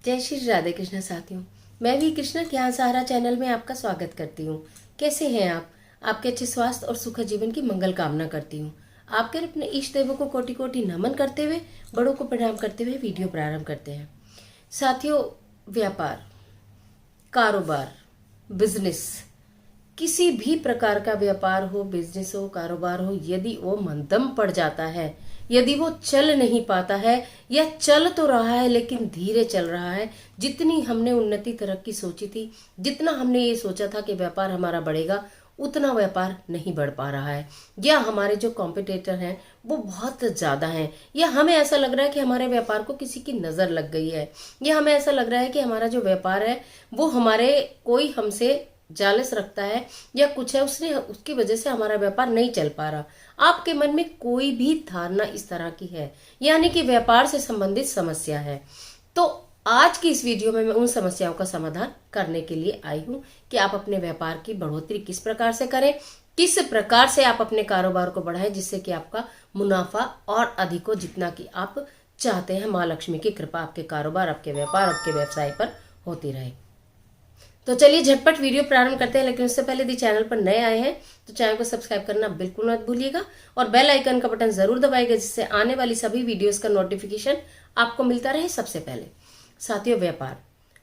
जय श्री राधे कृष्ण साथियों। मैं भी कृष्णा ज्ञान सहारा चैनल में आपका स्वागत करती हूँ। कैसे हैं आप? आपके अच्छे स्वास्थ्य और सुखद जीवन की मंगल कामना करती हूँ। आपके अपने इष्ट देवों को कोटि कोटि नमन करते हुए, बड़ों को प्रणाम करते हुए वीडियो प्रारंभ करते हैं। साथियों, व्यापार, कारोबार, बिजनेस, किसी भी प्रकार का व्यापार हो, बिजनेस हो, कारोबार हो, यदि वो मंदम पड़ जाता है, यदि वो चल नहीं पाता है या चल तो रहा है लेकिन धीरे चल रहा है, जितनी हमने उन्नति तरक्की सोची थी, जितना हमने ये सोचा था कि व्यापार हमारा बढ़ेगा, उतना व्यापार नहीं बढ़ पा रहा है, या हमारे जो कॉम्पिटिटर हैं वो बहुत ज्यादा हैं, या हमें ऐसा लग रहा है कि हमारे व्यापार को किसी की नजर लग गई है, या हमें ऐसा लग रहा है कि हमारा जो व्यापार है वो हमारे कोई हमसे जालस रखता है या कुछ है, उसने उसकी वजह से हमारा व्यापार नहीं चल पा रहा। आपके मन में कोई भी धारणा इस तरह की है, यानी कि व्यापार से संबंधित समस्या है, तो आज की इस वीडियो में मैं उन समस्याओं का समाधान करने के लिए आई हूं कि आप अपने व्यापार की बढ़ोतरी किस प्रकार से करें, किस प्रकार से आप अपने कारोबार को बढ़ाएं, जिससे कि आपका मुनाफा और अधिक हो, जितना कि आप चाहते हैं। माँ लक्ष्मी की कृपा आपके कारोबार, आपके व्यापार, आपके व्यवसाय पर होती रहे। तो चलिए झटपट वीडियो प्रारंभ करते हैं, लेकिन उससे पहले यदि चैनल पर नए आए हैं तो चैनल को सब्सक्राइब करना बिल्कुल मत भूलिएगा और बेल आइकन का बटन जरूर दबाइएगा, जिससे आने वाली सभी वीडियोस का नोटिफिकेशन आपको मिलता रहे सबसे पहले। साथियों, व्यापार,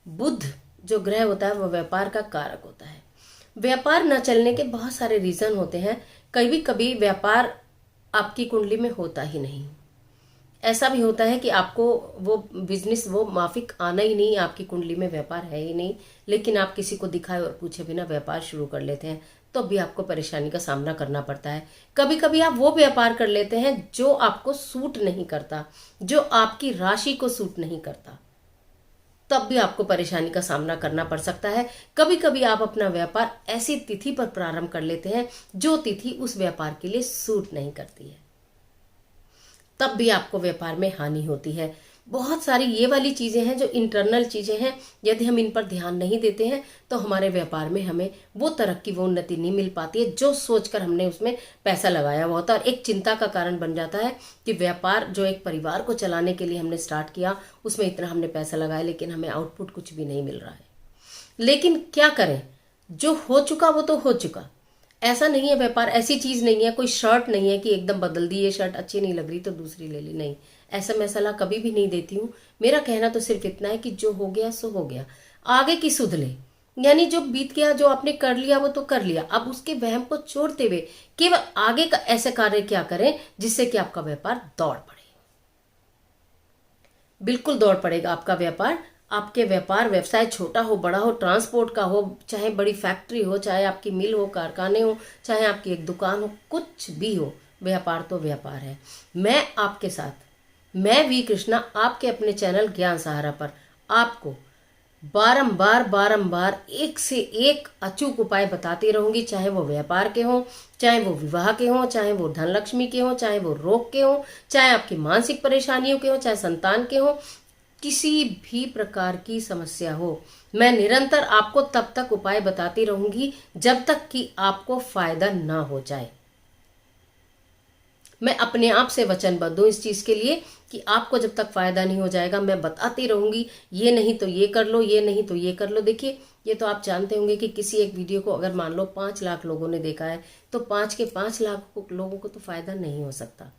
बुध जो ग्रह होता है वो व्यापार का कारक होता है। व्यापार न चलने के बहुत सारे रीजन होते हैं। कभी कभी व्यापार आपकी कुंडली में होता ही नहीं, ऐसा भी होता है कि आपको वो बिजनेस वो माफिक आना ही नहीं, आपकी कुंडली में व्यापार है ही नहीं, लेकिन आप किसी को दिखाए और पूछे बिना व्यापार शुरू कर लेते हैं, तो भी आपको परेशानी का सामना करना पड़ता है। कभी कभी आप वो व्यापार कर लेते हैं जो आपको सूट नहीं करता, जो आपकी राशि को सूट नहीं करता, तब भी आपको परेशानी का सामना करना पड़ सकता है। कभी कभी आप अपना व्यापार ऐसी तिथि पर प्रारंभ कर लेते हैं जो तिथि उस व्यापार के लिए सूट नहीं करती है, तब भी आपको व्यापार में हानि होती है। बहुत सारी ये वाली चीजें हैं जो इंटरनल चीजें हैं, यदि हम इन पर ध्यान नहीं देते हैं तो हमारे व्यापार में हमें वो तरक्की, वो उन्नति नहीं मिल पाती है जो सोचकर हमने उसमें पैसा लगाया हुआ होता है, और एक चिंता का कारण बन जाता है कि व्यापार जो एक परिवार को चलाने के लिए हमने स्टार्ट किया, उसमें इतना हमने पैसा लगाया लेकिन हमें आउटपुट कुछ भी नहीं मिल रहा है। लेकिन क्या करें, जो हो चुका वो तो हो चुका। ऐसा नहीं है, व्यापार ऐसी चीज नहीं है, कोई शर्ट नहीं है कि एकदम बदल दी, ये शर्ट अच्छी नहीं लग रही तो दूसरी ले ली। नहीं, ऐसा मैं सलाह कभी भी नहीं देती हूँ। मेरा कहना तो सिर्फ इतना है कि जो हो गया सो हो गया, आगे की सुध ले, यानी जो बीत गया, जो आपने कर लिया वो तो कर लिया, अब उसके वहम को छोड़ते हुए केवल आगे का ऐसे कार्य क्या करें जिससे कि आपका व्यापार दौड़ पड़े। बिल्कुल दौड़ पड़ेगा आपका व्यापार। आपके व्यापार, व्यवसाय छोटा हो बड़ा हो, ट्रांसपोर्ट का हो, चाहे बड़ी फैक्ट्री हो, चाहे आपकी मिल हो, कारखाने हो, चाहे आपकी एक दुकान हो, कुछ भी हो, व्यापार तो व्यापार है। मैं आपके साथ, मैं वी कृष्णा, आपके अपने चैनल ज्ञान सहारा पर आपको बारंबार बारंबार एक से एक अचूक उपाय बताती रहूंगी, चाहे वो व्यापार के हों, चाहे वो विवाह के हों, चाहे वो धन लक्ष्मी के हों, चाहे वो रोग के हों, चाहे आपकी मानसिक परेशानियों के हों, चाहे संतान के हों, किसी भी प्रकार की समस्या हो, मैं निरंतर आपको तब तक उपाय बताती रहूंगी जब तक कि आपको फायदा ना हो जाए। मैं अपने आप से वचनबद्ध हूं इस चीज के लिए कि आपको जब तक फायदा नहीं हो जाएगा मैं बताती रहूंगी, ये नहीं तो ये कर लो, ये नहीं तो ये कर लो। देखिए, ये तो आप जानते होंगे कि किसी एक वीडियो को अगर मान लो 5 लाख लोगों ने देखा है तो 5 के 5 लाख लोगों को तो फायदा नहीं हो सकता।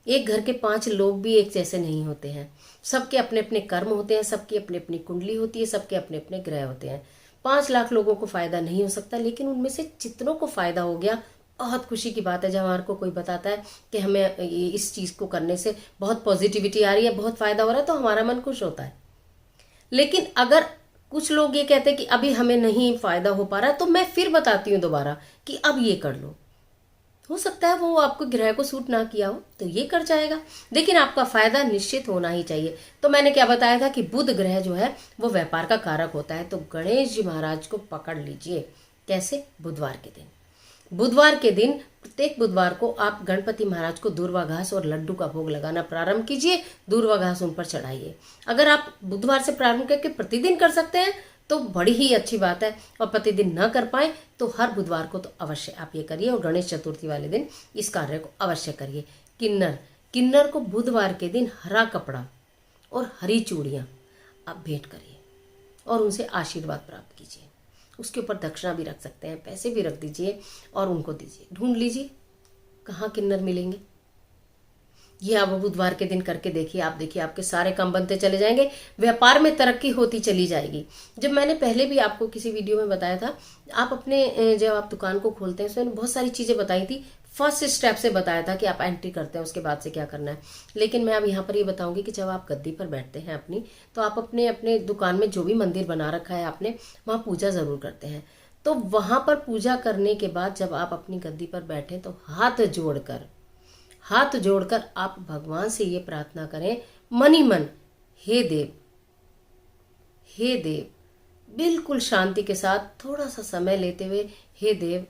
एक घर के 5 लोग भी एक जैसे नहीं होते हैं, सबके अपने अपने कर्म होते हैं, सबकी अपनी अपनी कुंडली होती है, सबके अपने अपने ग्रह होते हैं। 5 लाख लोगों को फायदा नहीं हो सकता, लेकिन उनमें से जितनों को फायदा हो गया, बहुत खुशी की बात है जब हमारे को कोई बताता है कि हमें इस चीज को करने से बहुत पॉजिटिविटी आ रही है, बहुत फायदा हो रहा है, तो हमारा मन खुश होता है। लेकिन अगर कुछ लोग ये कहते हैं कि अभी हमें नहीं फायदा हो पा रहा, तो मैं फिर बताती हूँ दोबारा कि अब ये कर लो, हो सकता है वो आपको ग्रह को सूट ना किया हो तो ये कर जाएगा, लेकिन आपका फायदा निश्चित होना ही चाहिए। तो मैंने क्या बताया था कि बुध ग्रह जो है वो व्यापार का कारक होता है, तो गणेश जी महाराज को पकड़ लीजिए। कैसे? बुधवार के दिन, बुधवार के दिन, प्रत्येक बुधवार को आप गणपति महाराज को दूर्वा घास और लड्डू का भोग लगाना प्रारंभ कीजिए, दूर्वा घास उन पर चढ़ाइए। अगर आप बुधवार से प्रारंभ करके प्रतिदिन कर सकते हैं तो बड़ी ही अच्छी बात है, और प्रतिदिन न कर पाए तो हर बुधवार को तो अवश्य आप ये करिए, और गणेश चतुर्थी वाले दिन इस कार्य को अवश्य करिए। किन्नर, किन्नर को बुधवार के दिन हरा कपड़ा और हरी चूड़ियाँ आप भेंट करिए और उनसे आशीर्वाद प्राप्त कीजिए। उसके ऊपर दक्षिणा भी रख सकते हैं, पैसे भी रख दीजिए और उनको दीजिए। ढूंढ लीजिए कहाँ किन्नर मिलेंगे। ये आप बुधवार के दिन करके देखिए, आप देखिए आपके सारे काम बनते चले जाएंगे, व्यापार में तरक्की होती चली जाएगी। जब मैंने पहले भी आपको किसी वीडियो में बताया था, आप अपने जब आप दुकान को खोलते हैं उसमें बहुत सारी चीजें बताई थी। फर्स्ट स्टेप से बताया था कि आप एंट्री करते हैं उसके बाद से क्या करना है। लेकिन मैं अब यहाँ पर ये बताऊंगी कि जब आप गद्दी पर बैठते हैं अपनी, तो आप अपने अपने दुकान में जो भी मंदिर बना रखा है आपने, वहाँ पूजा जरूर करते हैं। तो वहां पर पूजा करने के बाद जब आप अपनी गद्दी पर बैठे तो हाथ जोड़कर आप भगवान से ये प्रार्थना करें मन ही मन, हे देव, बिल्कुल शांति के साथ थोड़ा सा समय लेते हुए, हे देव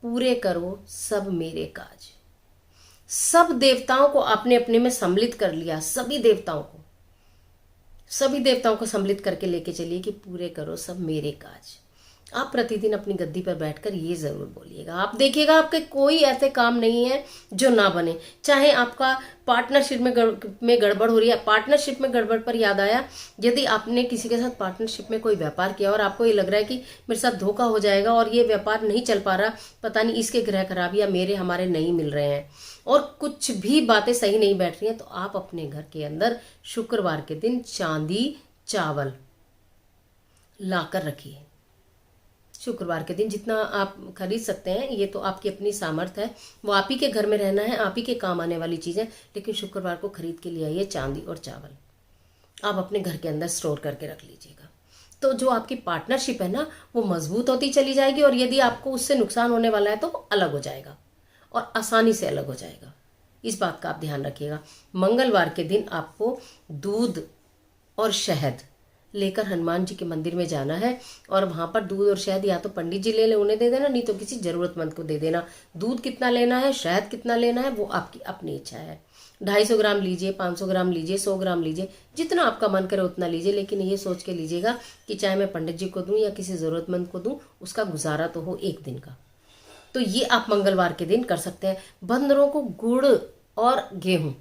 पूरे करो सब मेरे काज। सब देवताओं को आपने अपने में सम्मिलित कर लिया, सभी देवताओं को सम्मिलित करके लेके चलिए कि पूरे करो सब मेरे काज। आप प्रतिदिन अपनी गद्दी पर बैठकर ये जरूर बोलिएगा। आप देखिएगा आपके कोई ऐसे काम नहीं है जो ना बने। चाहे आपका पार्टनरशिप में गड़बड़ हो रही है, पार्टनरशिप में गड़बड़ पर याद आया, यदि आपने किसी के साथ पार्टनरशिप में कोई व्यापार किया और आपको ये लग रहा है कि मेरे साथ धोखा हो जाएगा और ये व्यापार नहीं चल पा रहा, पता नहीं इसके ग्रह खराब या हमारे नहीं मिल रहे हैं और कुछ भी बातें सही नहीं बैठ रही हैं, तो आप अपने घर के अंदर शुक्रवार के दिन चांदी चावल लाकर रखिए। शुक्रवार के दिन जितना आप खरीद सकते हैं, ये तो आपकी अपनी सामर्थ्य है, वो आप ही के घर में रहना है, आप ही के काम आने वाली चीज़ है, लेकिन शुक्रवार को खरीद के लिए आइए चांदी और चावल। आप अपने घर के अंदर स्टोर करके रख लीजिएगा। तो जो आपकी पार्टनरशिप है ना, वो मजबूत होती चली जाएगी और यदि आपको उससे नुकसान होने वाला है तो वो अलग हो जाएगा और आसानी से अलग हो जाएगा। इस बात का आप ध्यान रखिएगा। मंगलवार के दिन आपको दूध और शहद लेकर हनुमान जी के मंदिर में जाना है और वहां पर दूध और शहद या तो पंडित जी ले ले, उन्हें दे देना, नहीं तो किसी जरूरतमंद को दे देना। दूध कितना लेना है, शहद कितना लेना है, वो आपकी अपनी इच्छा है। 250 ग्राम लीजिए, 500 ग्राम लीजिए, 100 ग्राम लीजिए, जितना आपका मन करे उतना लीजिए, लेकिन ये सोच के लीजिएगा कि चाहे मैं पंडित जी को दूं या किसी जरूरतमंद को दूं, उसका गुजारा तो हो एक दिन का। तो ये आप मंगलवार के दिन कर सकते हैं। बंदरों को गुड़ और गेहूं,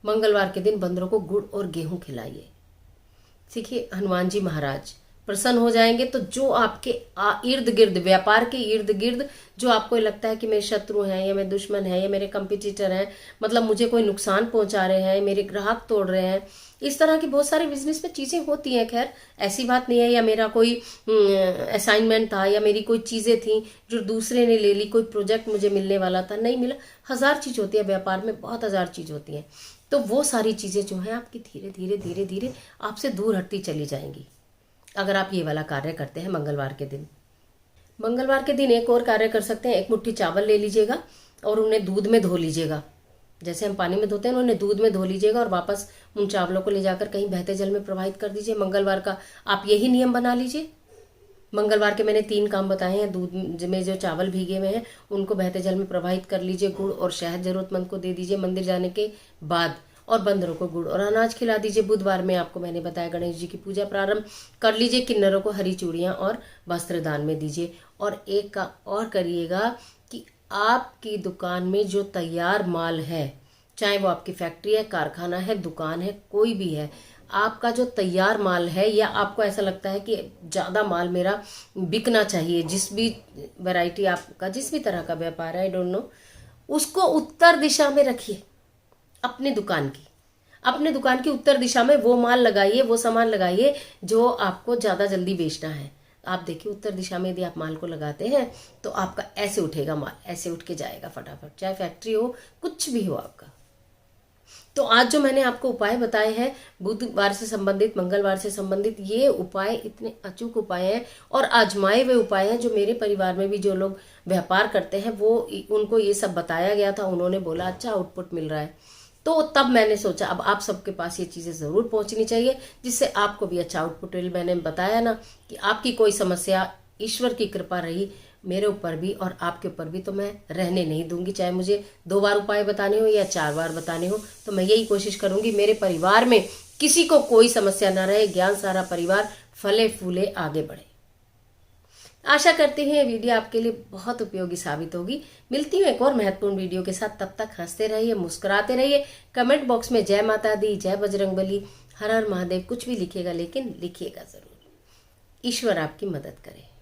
मंगलवार के दिन बंदरों को गुड़ और गेहूं खिलाइए। देखिए हनुमान जी महाराज प्रसन्न हो जाएंगे। तो जो आपके इर्द गिर्द, व्यापार के इर्द गिर्द जो आपको लगता है कि मेरे शत्रु हैं या मेरे दुश्मन हैं या मेरे कंपटीटर हैं, मतलब मुझे कोई नुकसान पहुंचा रहे हैं, मेरे ग्राहक तोड़ रहे हैं, इस तरह की बहुत सारे बिजनेस में चीजें होती हैं। खैर ऐसी बात नहीं है, या मेरा कोई असाइनमेंट था या मेरी कोई चीजें थी जो दूसरे ने ले ली, कोई प्रोजेक्ट मुझे मिलने वाला था नहीं मिला, 1000 चीज होती है व्यापार में, बहुत 1000 चीज होती है। तो वो सारी चीजें जो है आपकी धीरे धीरे धीरे धीरे आपसे दूर हटती चली जाएंगी अगर आप ये वाला कार्य करते हैं मंगलवार के दिन। मंगलवार के दिन एक और कार्य कर सकते हैं। 1 मुट्ठी चावल ले लीजिएगा और उन्हें दूध में धो लीजिएगा, जैसे हम पानी में धोते हैं उन्हें दूध में धो लीजिएगा और वापस उन चावलों को ले जाकर कहीं बहते जल में प्रवाहित कर दीजिए। मंगलवार का आप यही नियम बना लीजिए। मंगलवार के मैंने 3 काम बताए हैं। दूध में जो चावल भीगे हुए हैं उनको बहते जल में प्रवाहित कर लीजिए, गुड़ और शहद जरूरतमंद को दे दीजिए मंदिर जाने के बाद, और बंदरों को गुड़ और अनाज खिला दीजिए। बुधवार में आपको मैंने बताया गणेश जी की पूजा प्रारंभ कर लीजिए। किन्नरों को हरी चूड़ियां और वस्त्र दान में दीजिए। और एक का और करिएगा कि आपकी दुकान में जो तैयार माल है, चाहे वो आपकी फैक्ट्री है, कारखाना है, दुकान है, कोई भी है, आपका जो तैयार माल है या आपको ऐसा लगता है कि ज़्यादा माल मेरा बिकना चाहिए, जिस भी वैरायटी आपका, जिस भी तरह का व्यापार है, आई डोंट नो, उसको उत्तर दिशा में रखिए। अपने दुकान की उत्तर दिशा में वो माल लगाइए, वो सामान लगाइए जो आपको ज़्यादा जल्दी बेचना है। आप देखिए उत्तर दिशा में यदि आप माल को लगाते हैं तो आपका ऐसे उठेगा माल, ऐसे उठ के जाएगा फटाफट, चाहे फैक्ट्री हो, कुछ भी हो आपका। तो आज जो मैंने आपको उपाय बताए हैं बुधवार से संबंधित, मंगलवार से संबंधित, ये उपाय इतने अचूक उपाय हैं और आजमाए हुए उपाय हैं जो मेरे परिवार में भी जो लोग व्यापार करते हैं वो उनको ये सब बताया गया था, उन्होंने बोला अच्छा आउटपुट मिल रहा है। तो तब मैंने सोचा अब आप सबके पास ये चीज़ें ज़रूर पहुंचनी चाहिए जिससे आपको भी अच्छा आउटपुट मिले। मैंने बताया ना कि आपकी कोई समस्या, ईश्वर की कृपा रही मेरे ऊपर भी और आपके ऊपर भी, तो मैं रहने नहीं दूंगी। चाहे मुझे 2 बार उपाय बताने हो या 4 बार बताने हो, तो मैं यही कोशिश करूंगी मेरे परिवार में किसी को कोई समस्या ना रहे, ज्ञान सारा परिवार फले फूले आगे बढ़े। आशा करती हूँ ये वीडियो आपके लिए बहुत उपयोगी साबित होगी। मिलती हूँ एक और महत्वपूर्ण वीडियो के साथ, तब तक हंसते रहिए, मुस्कुराते रहिए। कमेंट बॉक्स में जय माता दी, जय बजरंगबली हर हर महादेव कुछ भी लिखिएगा, लेकिन लिखिएगा ज़रूर। ईश्वर आपकी मदद करे।